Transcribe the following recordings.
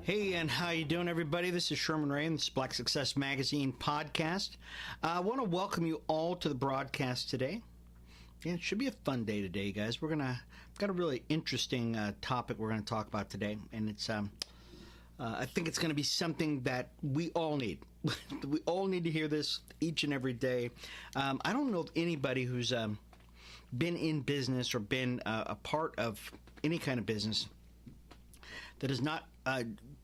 Hey, and how you doing, everybody? This is Sherman Ray, and this is Black Success Magazine podcast. I want to welcome you all to the broadcast today. Yeah, it should be a fun day today, guys. We've got a really interesting topic we're going to talk about today, and it's I think it's going to be something that we all need. We all need to hear this each and every day. I don't know of anybody who's been in business or been a part of any kind of business that has not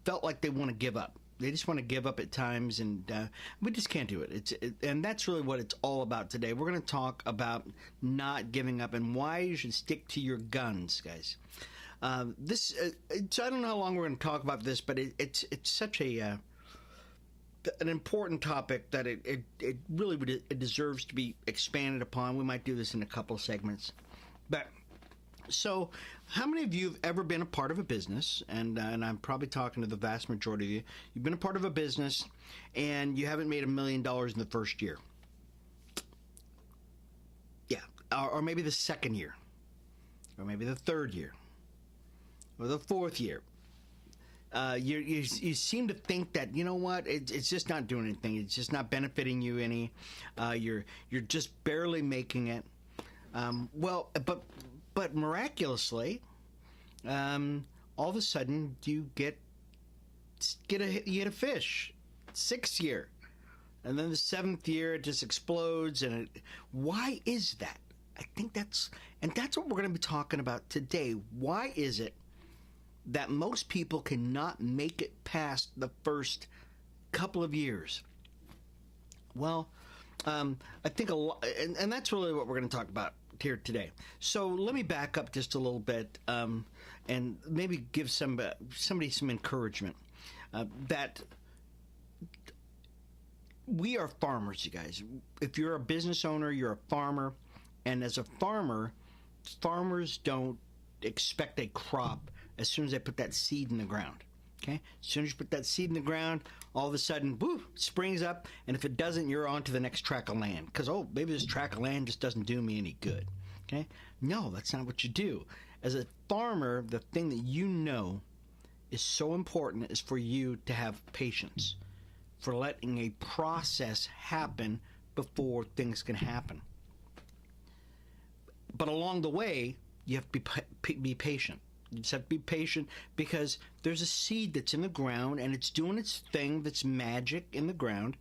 felt like they want to give up. They just want to give up at times, and we just can't do it. And that's really what it's all about today. We're going to talk about not giving up and why you should stick to your guns, guys. So I don't know how long we're going to talk about this, but it's such an important topic that it really it deserves to be expanded upon. We might do this in a couple of segments, but. So, how many of you have ever been a part of a business, and I'm probably talking to the vast majority of you, you've been a part of a business and you haven't made $1 million in the first year? Yeah, or maybe the second year, or maybe the third year, or the fourth year. You seem to think that, you know what, it's just not doing anything, it's just not benefiting you any, you're just barely making it. But miraculously, all of a sudden you get a fish. 6th year, and then the 7th year it just explodes. Why is that? I think that's what we're going to be talking about today. Why is it that most people cannot make it past the first couple of years? Well, I think a lot, and that's really what we're going to talk about here today. So let me back up just a little bit and maybe give somebody some encouragement that we are farmers, you guys. If you're a business owner, you're a farmer, and as a farmer, farmers don't expect a crop as soon as they put that seed in the ground. Okay? As soon as you put that seed in the ground, all of a sudden, boo, springs up, and if it doesn't, you're on to the next tract of land. Because, maybe this tract of land just doesn't do me any good. Okay? No, that's not what you do. As a farmer, the thing that you know is so important is for you to have patience, for letting a process happen before things can happen. But along the way, you have to be patient. You just have to be patient because there's a seed that's in the ground and it's doing its thing that's magic in the ground.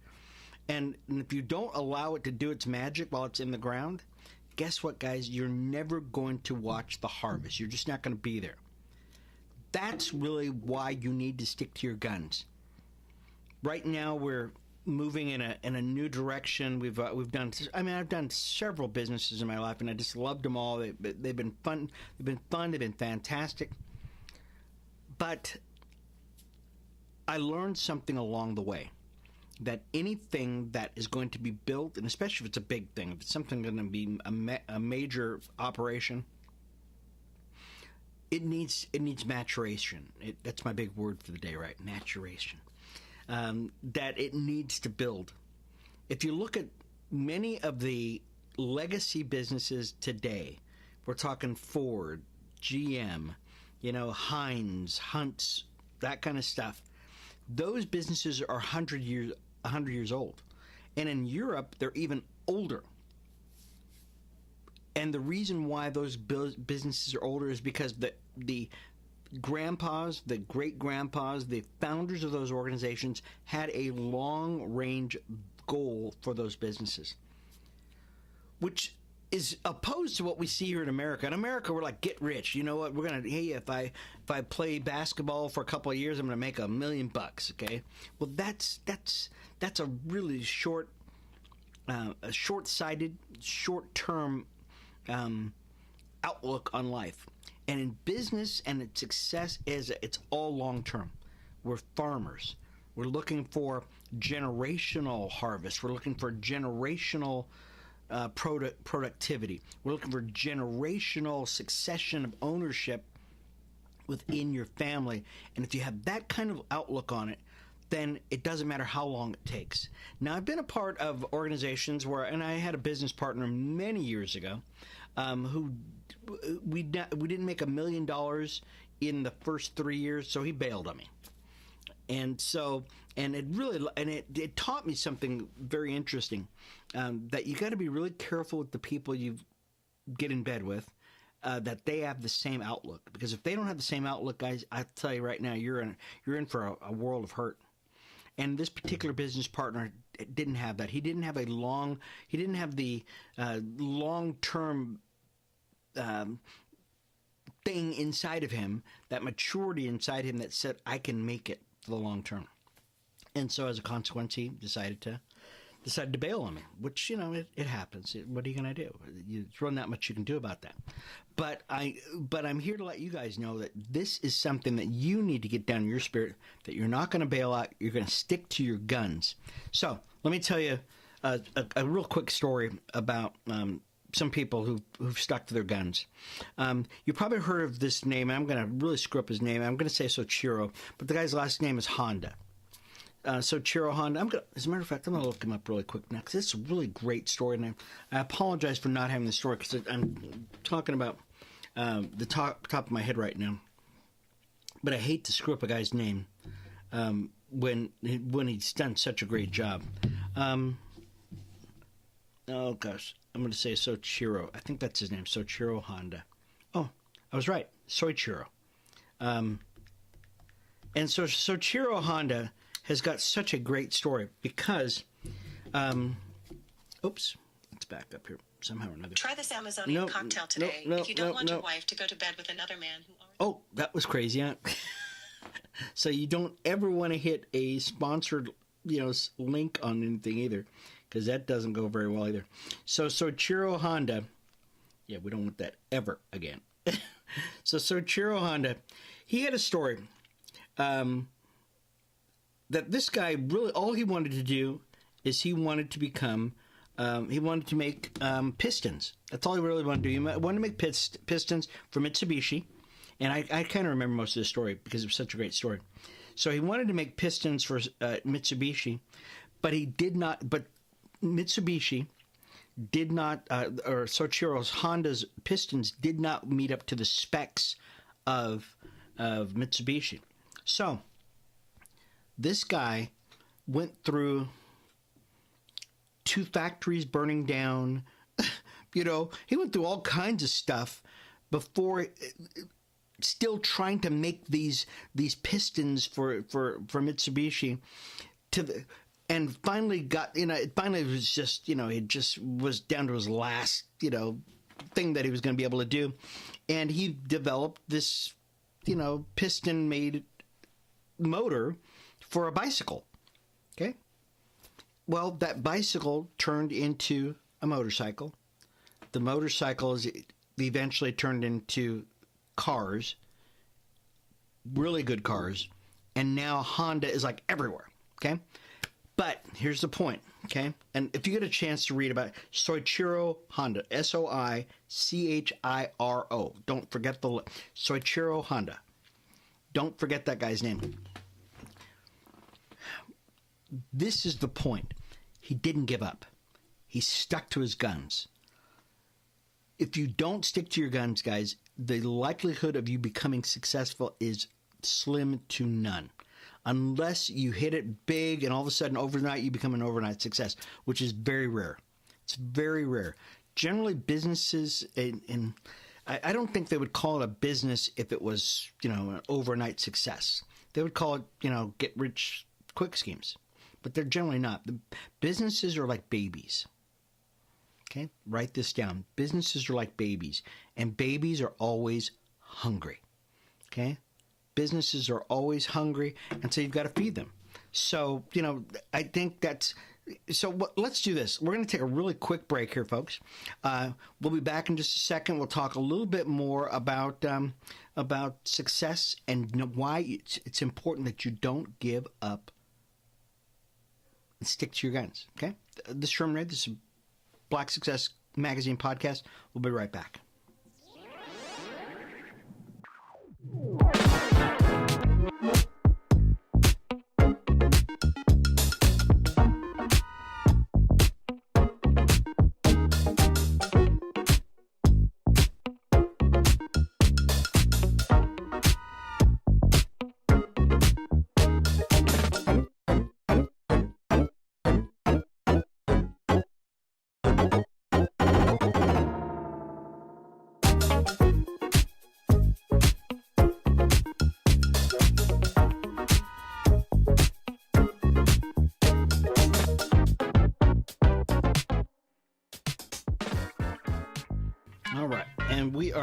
And if you don't allow it to do its magic while it's in the ground, guess what, guys? You're never going to watch the harvest. You're just not going to be there. That's really why you need to stick to your guns. Right now, we're moving in a new direction. We've done. I've done several businesses in my life, and I just loved them all. They've been fun. They've been fantastic. But I learned something along the way, that anything that is going to be built, and especially if it's a big thing, if it's something going to be a major operation, it needs maturation. That's my big word for the day, right? Maturation. That it needs to build. If you look at many of the legacy businesses today, we're talking Ford, GM, Heinz, Hunts, that kind of stuff. Those businesses are 100 years old. And in Europe, they're even older. And the reason why those businesses are older is because the grandpas, the great-grandpas, the founders of those organizations had a long-range goal for those businesses, which is opposed to what we see here in America. In America, we're like, get rich. You know what? We're going to, hey, if I play basketball for a couple of years, I'm going to make $1 million, okay? Well, that's a really short-sighted, short-term outlook on life. And in business and its success, it's all long-term. We're farmers. We're looking for generational harvest. We're looking for generational productivity. We're looking for generational succession of ownership within your family. And if you have that kind of outlook on it, then it doesn't matter how long it takes. Now, I've been a part of organizations and I had a business partner many years ago who we didn't make $1 million in the first 3 years, so he bailed on me. And so, and it taught me something very interesting, that you got to be really careful with the people you get in bed with, that they have the same outlook. Because if they don't have the same outlook, guys, I tell you right now, you're in for a world of hurt. And this particular business partner didn't have that. He didn't have the long-term thing inside of him, that maturity inside him that said, I can make it for the long term. And so as a consequence, he decided to bail on me, which, it happens. What are you going to do? There's really not much you can do about that. But I'm here to let you guys know that this is something that you need to get down in your spirit, that you're not going to bail out. You're going to stick to your guns. So let me tell you a real quick story about some people who've stuck to their guns. You probably heard of this name. I'm going to really screw up his name. I'm going to say Soichiro, but the guy's last name is Honda. Soichiro Honda. As a matter of fact, I'm going to look him up really quick now, because it's a really great story. And I apologize for not having the story, because I'm talking about the top of my head right now. But I hate to screw up a guy's name when he's done such a great job. Oh gosh, I'm going to say Soichiro. I think that's his name, Soichiro Honda. Oh, I was right, Soichiro. And so Soichiro Honda has got such a great story because, oops, let's back up here somehow or another. Try this Amazonian cocktail today if you don't want your wife to go to bed with another man who already... Oh, that was crazy, huh? So you don't ever want to hit a sponsored, link on anything either, because that doesn't go very well either. So Soichiro Honda, yeah, we don't want that ever again. So Soichiro Honda, he had a story, that this guy really, all he wanted to do is he wanted to make pistons. That's all he really wanted to do. He wanted to make pistons for Mitsubishi. And I kind of remember most of the story because it was such a great story. So he wanted to make pistons for Mitsubishi, but Mitsubishi did not, or Soichiro Honda's pistons did not meet up to the specs of Mitsubishi. So this guy went through 2 factories burning down. He went through all kinds of stuff before, still trying to make these pistons for Mitsubishi, and finally got, finally it was just, it just was down to his last, thing that he was going to be able to do. And he developed this, piston-made motor for a bicycle. Okay? Well, that bicycle turned into a motorcycle. The motorcycles eventually turned into cars, really good cars, and now Honda is like everywhere. Okay? But here's the point. Okay? And if you get a chance to read about Soichiro Honda, Soichiro, don't forget Soichiro Honda. Don't forget that guy's name. This is the point. He didn't give up. He stuck to his guns. If you don't stick to your guns, guys, the likelihood of you becoming successful is slim to none. Unless you hit it big and all of a sudden overnight you become an overnight success, which is very rare. It's very rare. Generally, businesses, and I don't think they would call it a business if it was, an overnight success. They would call it, get rich quick schemes. But they're generally not. The businesses are like babies. Okay? Write this down. Businesses are like babies. And babies are always hungry. Okay? Businesses are always hungry, and so you've got to feed them. So, I think that's... So let's do this. We're going to take a really quick break here, folks. We'll be back in just a second. We'll talk a little bit more about success and why it's important that you don't give up and stick to your guns. Okay? This is Sherman Ray. This is Black Success Magazine podcast. We'll be right back.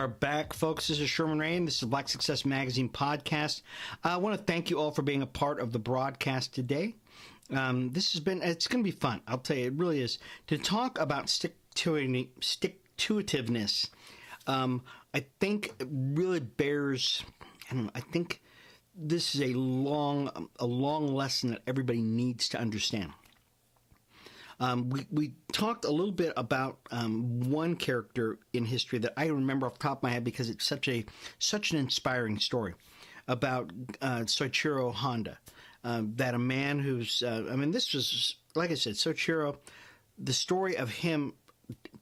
are back, folks. This is Sherman Rain. This is the Black Success Magazine podcast. I want to thank you all for being a part of the broadcast today. It's going to be fun. I'll tell you, it really is. To talk about stick-to-itiveness, I think it really bears, I think this is a long lesson that everybody needs to understand. We talked a little bit about one character in history that I remember off the top of my head because it's such an inspiring story about Soichiro Honda. That a man who's, this was, like I said, Soichiro, the story of him,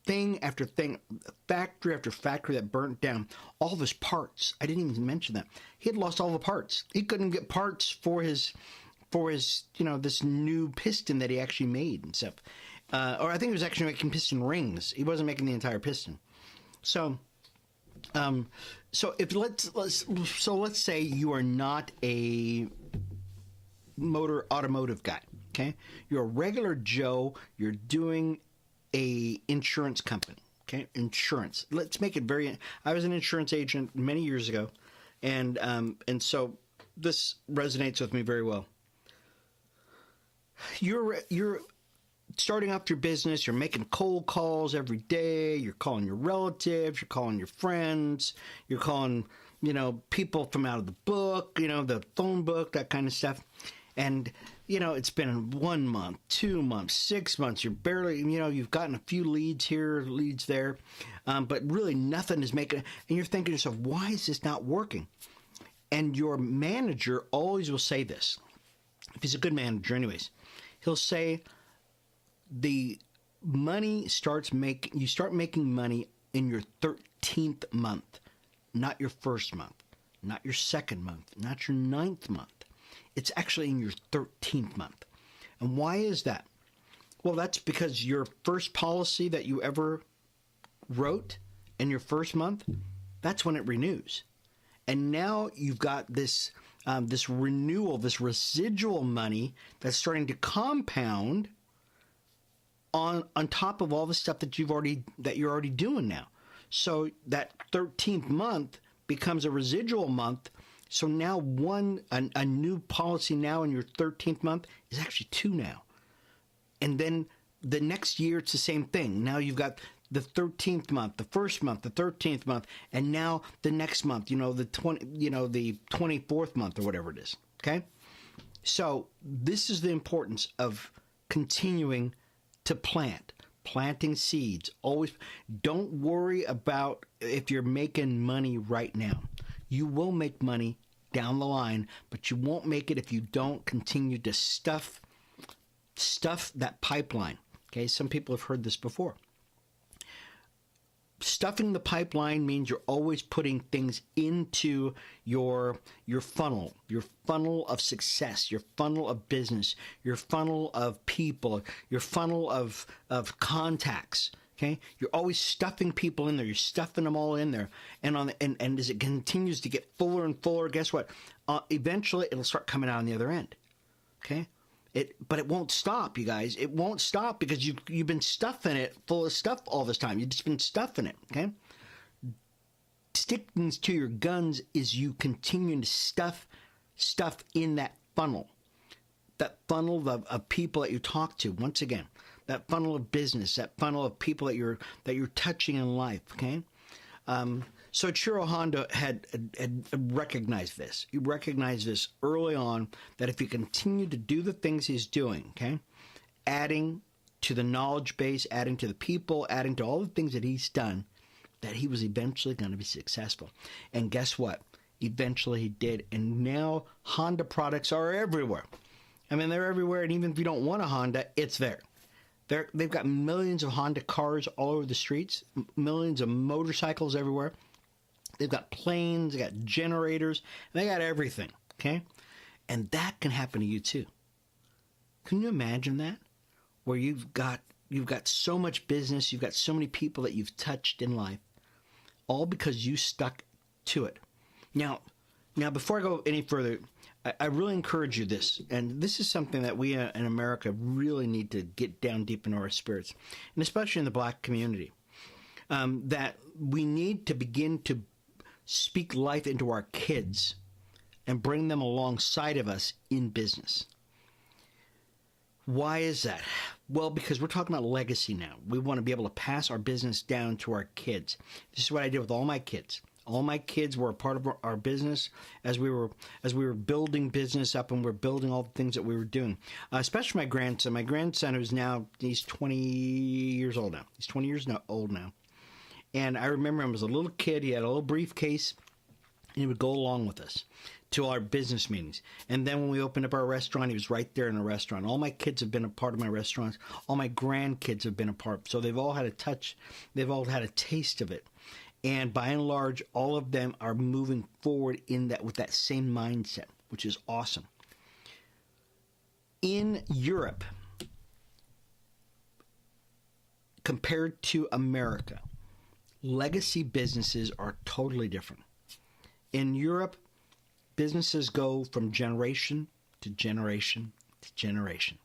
thing after thing, factory after factory that burnt down, all of his parts. I didn't even mention that. He had lost all the parts. He couldn't get parts for his, this new piston that he actually made and stuff. Or I think he was actually making piston rings. He wasn't making the entire piston. So let's say you are not a automotive guy, okay? You're a regular Joe. You're doing a insurance company, okay? Insurance. Let's make it I was an insurance agent many years ago, and so this resonates with me very well. You're starting up your business. You're making cold calls every day. You're calling your relatives. You're calling your friends. You're calling, people from out of the book, the phone book, that kind of stuff. And, it's been 1 month, 2 months, 6 months. You're barely, you've gotten a few leads here, leads there, but really nothing is making, and you're thinking to yourself, why is this not working? And your manager always will say this. If he's a good manager anyways, he'll say you start making money in your 13th month, not your first month, not your second month, not your 9th month. It's actually in your 13th month. And why is that? Well, that's because your first policy that you ever wrote in your first month, that's when it renews. And now you've got this renewal, this residual money that's starting to compound on top of all the stuff that you're already doing now. So that 13th month becomes a residual month. So now a new policy now in your 13th month is actually 2 now. And then the next year it's the same thing. Now you've got the 13th month, the first month, the 13th month, and now the next month, the 24th month or whatever it is. Okay? So this is the importance of continuing to planting seeds. Always don't worry about if you're making money right now. You will make money down the line, but you won't make it if you don't continue to stuff that pipeline. Okay, some people have heard this before. Stuffing the pipeline means you're always putting things into your funnel of success, your funnel of business, your funnel of people, your funnel of contacts. Okay, you're always stuffing people in there. You're stuffing them all in there, and as it continues to get fuller and fuller, guess what? Eventually, it'll start coming out on the other end. Okay, but it won't stop, you guys. It won't stop because you've been stuffing it full of stuff all this time. You've just been stuffing it. Okay, sticking to your guns is you continuing to stuff in that funnel of people that you talk to. Once again, that funnel of business, that funnel of people that you're touching in life. Okay, so Soichiro Honda had recognized this. He recognized this early on, that if he continued to do the things he's doing, okay, adding to the knowledge base, adding to the people, adding to all the things that he's done, that he was eventually going to be successful. And guess what? Eventually he did. And now Honda products are everywhere. I mean, they're everywhere. And even if you don't want a Honda, it's there. They've got millions of Honda cars all over the streets, millions of motorcycles everywhere. They've got planes, they got generators, they got everything, okay? And that can happen to you too. Can you imagine that? Where you've got so much business, you've got so many people that you've touched in life, all because you stuck to it. Now before I go any further, I really encourage you this, and this is something that we in America really need to get down deep into our spirits, and especially in the black community. that we need to begin to speak life into our kids and bring them alongside of us in business. Why is that? Well, because we're talking about legacy now. We want to be able to pass our business down to our kids. This is what I did with all my kids. All my kids were a part of our business as we were building business up, and we're building all the things that we were doing. Especially my grandson. My grandson, he's 20 years old now. He's 20 years old now. And I remember him as a little kid. He had a little briefcase, and he would go along with us to our business meetings. And then when we opened up our restaurant, he was right there in the restaurant. All my kids have been a part of my restaurants. All my grandkids have been a part. So they've all had a touch. They've all had a taste of it. And by and large, all of them are moving forward with that same mindset, which is awesome. In Europe, compared to America, legacy businesses are totally different. In Europe, businesses go from generation to generation to generation.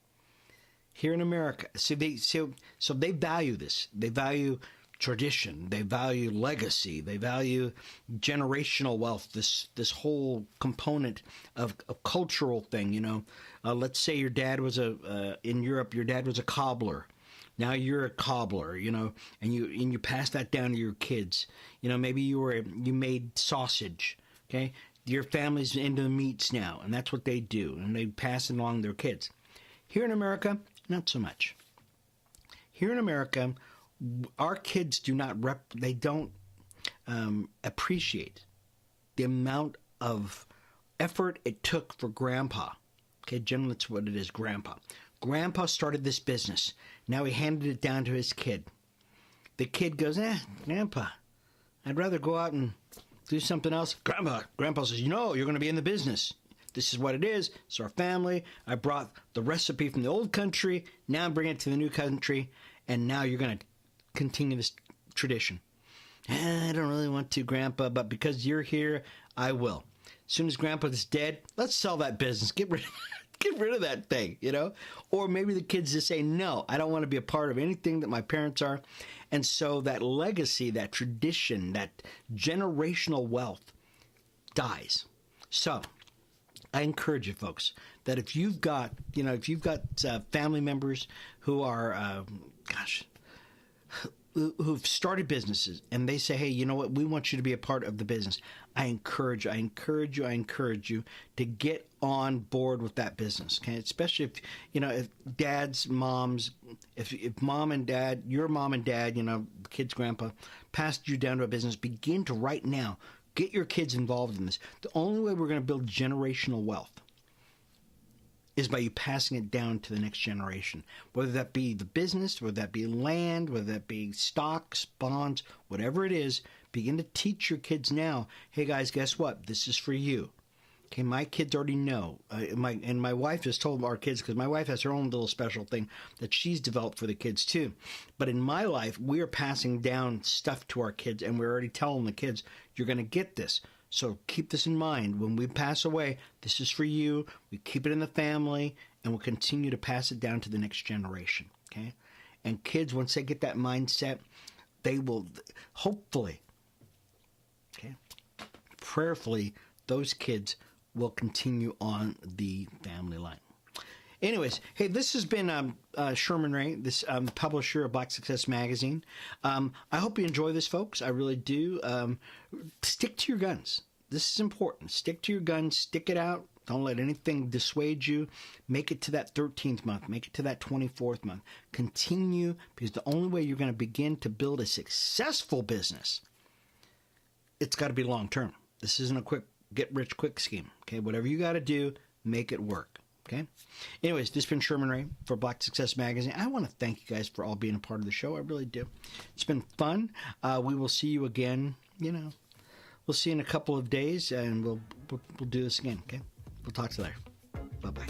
Here in America, so they value this. They value tradition. They value legacy. They value generational wealth. This whole component of a cultural thing. Let's say your dad was in Europe. Your dad was a cobbler. Now you're a cobbler, and you pass that down to your kids. Maybe you made sausage. Okay, your family's into the meats now, and that's what they do, and they pass it along to their kids. Here in America, not so much. Here in America, our kids don't appreciate the amount of effort it took for Grandpa. Okay, generally that's what it is, Grandpa. Grandpa started this business. Now he handed it down to his kid. The kid goes, Grandpa, I'd rather go out and do something else. Grandpa says, you're going to be in the business. This is what it is. It's our family. I brought the recipe from the old country. Now I'm bringing it to the new country. And now you're going to continue this tradition. I don't really want to, Grandpa, but because you're here, I will. As soon as Grandpa is dead, let's sell that business. Get rid of that thing, Or maybe the kids just say, no, I don't want to be a part of anything that my parents are. And so that legacy, that tradition, that generational wealth dies. So I encourage you folks that if you've got family members who are, who've started businesses and they say, hey, you know what, we want you to be a part of the business. I encourage you to get on board with that business. Okay. Especially if dads, moms, if mom and dad, your mom and dad, the kid's grandpa passed you down to a business, begin to right now get your kids involved in this. The only way we're going to build generational wealth is by you passing it down to the next generation, whether that be the business, whether that be land, whether that be stocks, bonds, whatever it is. Begin to teach your kids now, hey guys, guess what? This is for you. Okay, my kids already know. My wife has told our kids, because my wife has her own little special thing that she's developed for the kids too. But in my life, we are passing down stuff to our kids, and we're already telling the kids, you're going to get this. So keep this in mind. When we pass away, this is for you. We keep it in the family, and we'll continue to pass it down to the next generation. Okay? And kids, once they get that mindset, they will hopefully, prayerfully, those kids will continue on the family line. Anyways, hey, this has been Sherman Ray, this publisher of Black Success Magazine. I hope you enjoy this, folks. I really do. Stick to your guns. This is important. Stick to your guns. Stick it out. Don't let anything dissuade you. Make it to that 13th month. Make it to that 24th month. Continue, because the only way you're going to begin to build a successful business, it's got to be long-term. This isn't a quick get-rich-quick scheme. Okay, whatever you got to do, make it work. Okay. Anyways, this has been Sherman Ray for Black Success Magazine. I want to thank you guys for all being a part of the show. I really do. It's been fun. We will see you again. We'll see you in a couple of days, and we'll do this again. Okay. We'll talk to you later. Bye-bye.